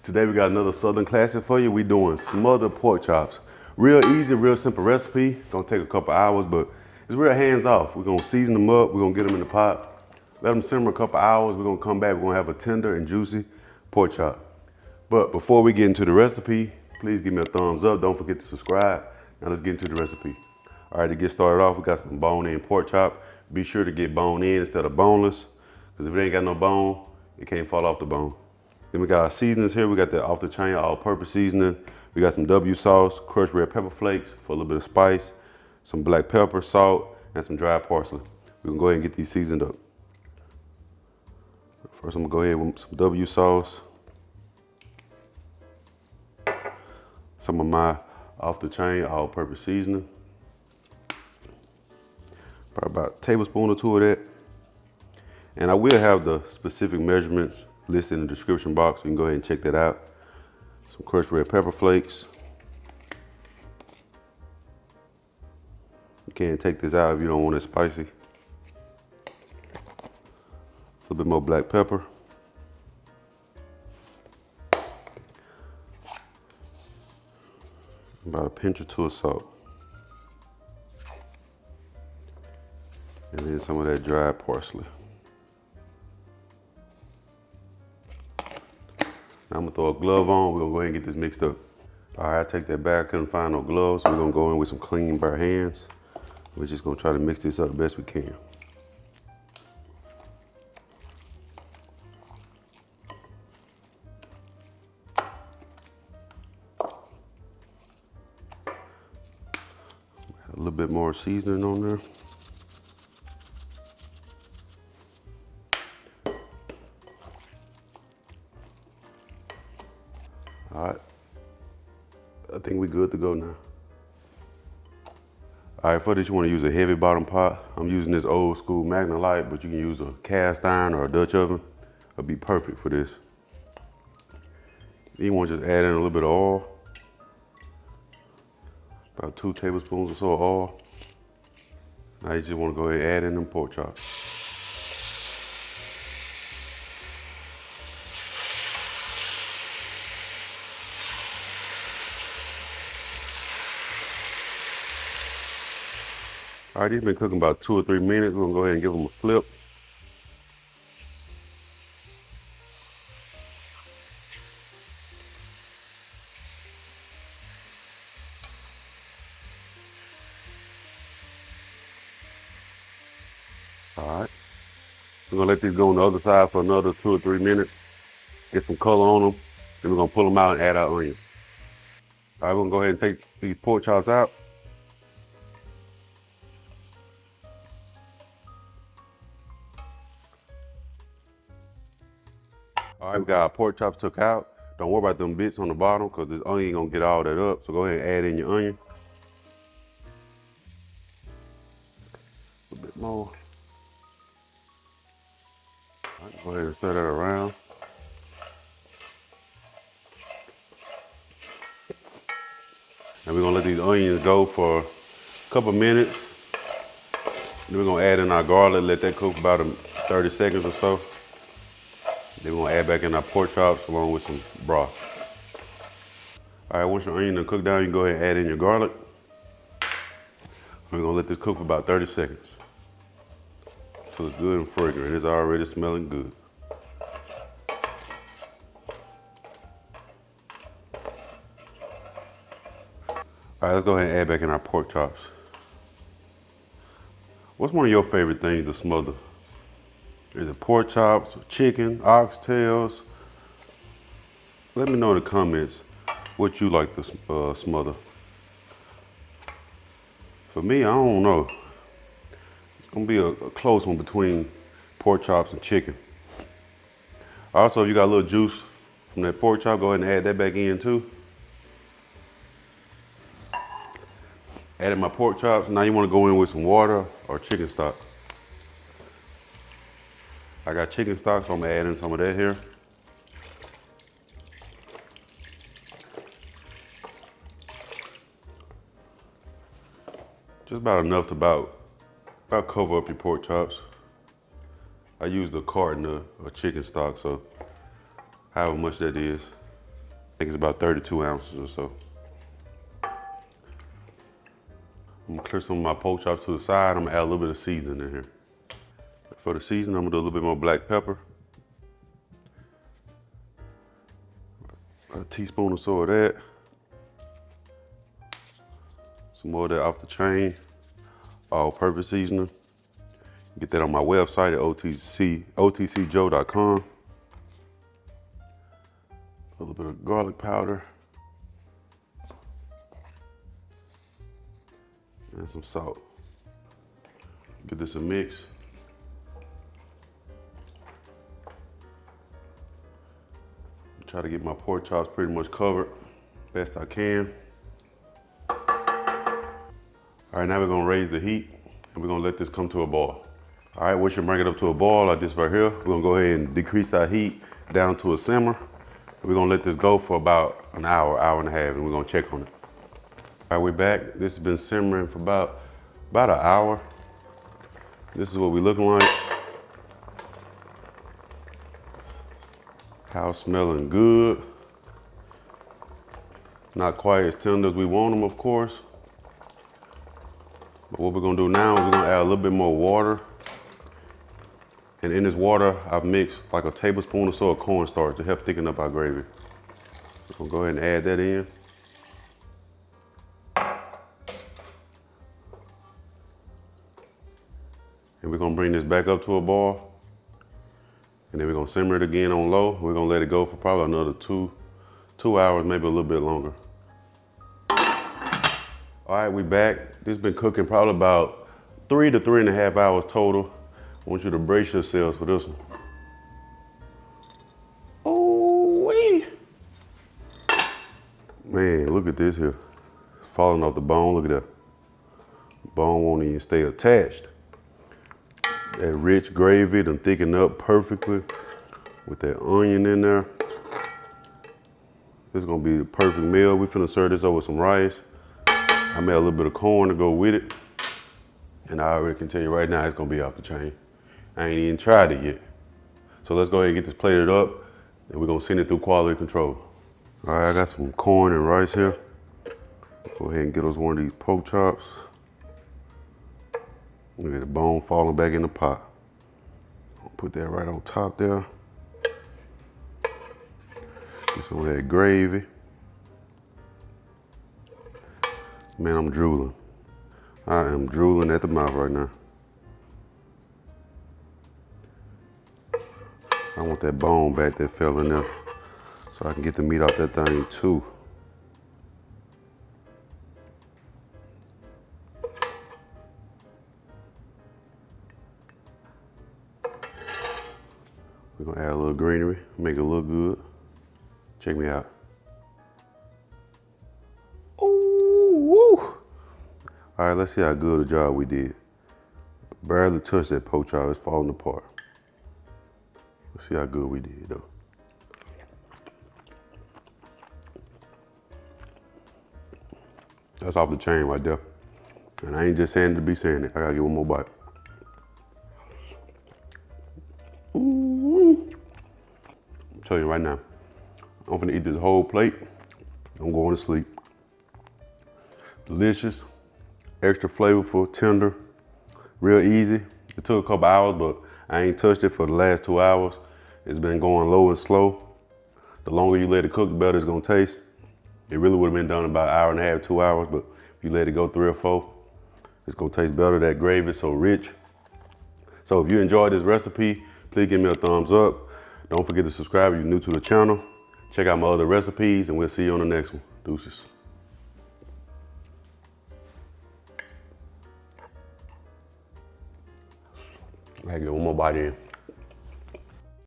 Today we got another Southern classic for you. We doing smothered pork chops. Real easy, real simple recipe. Gonna take a couple hours, but it's real hands off. We're gonna season them up. We're gonna get them in the pot. Let them simmer a couple hours. We're gonna come back. We're gonna have a tender and juicy pork chop. But before we get into the recipe, please give me a thumbs up. Don't forget to subscribe. Now let's get into the recipe. All right, to get started off, we got some bone-in pork chop. Be sure to get bone-in instead of boneless, because if it ain't got no bone, it can't fall off the bone. Then we got our seasonings here. We got the off the chain all-purpose seasoning. We got some W sauce, crushed red pepper flakes for a little bit of spice, some black pepper, salt, and some dried parsley. We can go ahead and get these seasoned up. First, I'm gonna go ahead with some W sauce, some of my off the chain all-purpose seasoning, probably about a tablespoon or two of that. And I will have the specific measurements listed in the description box, so you can go ahead and check that out. Some crushed red pepper flakes. You can't take this out if you don't want it spicy. A little bit more black pepper. About a pinch or two of salt. And then some of that dried parsley. Now I'm gonna throw a glove on. We're gonna go ahead and get this mixed up. All right, I take that back. I couldn't find no gloves, so we're gonna go in with some clean bare hands. We're just gonna try to mix this up the best we can. A little bit more seasoning on there. All right, I think we're good to go now. All right, for this you want to use a heavy bottom pot. I'm using this old school Magnalite, but you can use a cast iron or a Dutch oven. It'll be perfect for this. You want to just add in a little bit of oil. About 2 tablespoons or so of oil. Now you just want to go ahead and add in them pork chops. All right, these been cooking about 2 or 3 minutes. We're gonna go ahead and give them a flip. All right, we're gonna let these go on the other side for another 2 or 3 minutes. Get some color on them. Then we're gonna pull them out and add our onions. All right, we're gonna go ahead and take these pork chops out. All right, we got our pork chops took out. Don't worry about them bits on the bottom because this onion gonna get all that up. So go ahead and add in your onion. A little bit more. All right, go ahead and stir that around. And we're gonna let these onions go for a couple minutes. Then we're gonna add in our garlic, let that cook about 30 seconds or so. Then we're gonna add back in our pork chops along with some broth. All right, once your onion cook down, you can go ahead and add in your garlic. We're gonna let this cook for about 30 seconds. So it's good and fragrant. It's already smelling good. All right, let's go ahead and add back in our pork chops. What's one of your favorite things to smother? Is it pork chops, chicken, oxtails? Let me know in the comments what you like to smother. For me, I don't know. It's gonna be a close one between pork chops and chicken. Also, if you got a little juice from that pork chop, go ahead and add that back in too. Added my pork chops. Now you wanna go in with some water or chicken stock. I got chicken stock, so I'm gonna add in some of that here. Just about enough to about cover up your pork chops. I used a carton of chicken stock, so however much that is. think it's about 32 ounces or so. I'm gonna clear some of my pork chops to the side. I'm gonna add a little bit of seasoning in here. For the seasoning, I'm gonna do a little bit more black pepper. A teaspoon or so of that. Some more of that off the chain, all-purpose seasoning. Get that on my website at otcjoe.com. A little bit of garlic powder. And some salt. Give this a mix. Try to get my pork chops pretty much covered best I can. All right, now we're gonna raise the heat and we're gonna let this come to a boil. All right, once you bring it up to a boil like this right here, we're gonna go ahead and decrease our heat down to a simmer. We're gonna let this go for about an hour, hour and a half, and we're gonna check on it. All right, we're back. This has been simmering for about an hour. This is what we're looking like. Cows smelling good. Not quite as tender as we want them, of course. But what we're gonna do now is we're gonna add a little bit more water. And in this water, I've mixed like a tablespoon or so of cornstarch to help thicken up our gravy. We're gonna go ahead and add that in. And we're gonna bring this back up to a boil. And then we're gonna simmer it again on low. We're gonna let it go for probably another two hours, maybe a little bit longer. All right, we back. This has been cooking probably about 3 to 3.5 hours total. I want you to brace yourselves for this one. Oh, wee. Man, look at this here. It's falling off the bone, look at that. The bone won't even stay attached. That rich gravy done thickened up perfectly with that onion in there. This is gonna be the perfect meal. We finna serve this over some rice. I made a little bit of corn to go with it. And I already can tell you right now, it's gonna be off the chain. I ain't even tried it yet. So let's go ahead and get this plated up and we're gonna send it through quality control. All right, I got some corn and rice here. Go ahead and get us one of these pork chops. Look at the bone falling back in the pot. I'll put that right on top there. Get some of that gravy. Man, I'm drooling. I am drooling at the mouth right now. I want that bone back that fell in there so I can get the meat off that thing too. We're gonna add a little greenery, make it look good. Check me out. All right, let's see how good a job we did. Barely touched that pork chop, it's falling apart. Let's see how good we did though. That's off the chain right there. And I ain't just saying it to be saying it, I gotta get one more bite. I'm telling you right now, I'm gonna eat this whole plate. I'm going to sleep. Delicious. Extra flavorful, tender, real easy. It took a couple hours, but I ain't touched it for the last 2 hours. It's been going low and slow. The longer you let it cook, the better it's gonna taste. It really would have been done about 1.5 hours, 2 hours, but if you let it go 3 or 4, it's gonna taste better. That gravy is so rich. So if you enjoyed this recipe, please give me a thumbs up. Don't forget to subscribe if you're new to the channel. Check out my other recipes and we'll see you on the next one. Deuces. I gotta get one more bite in.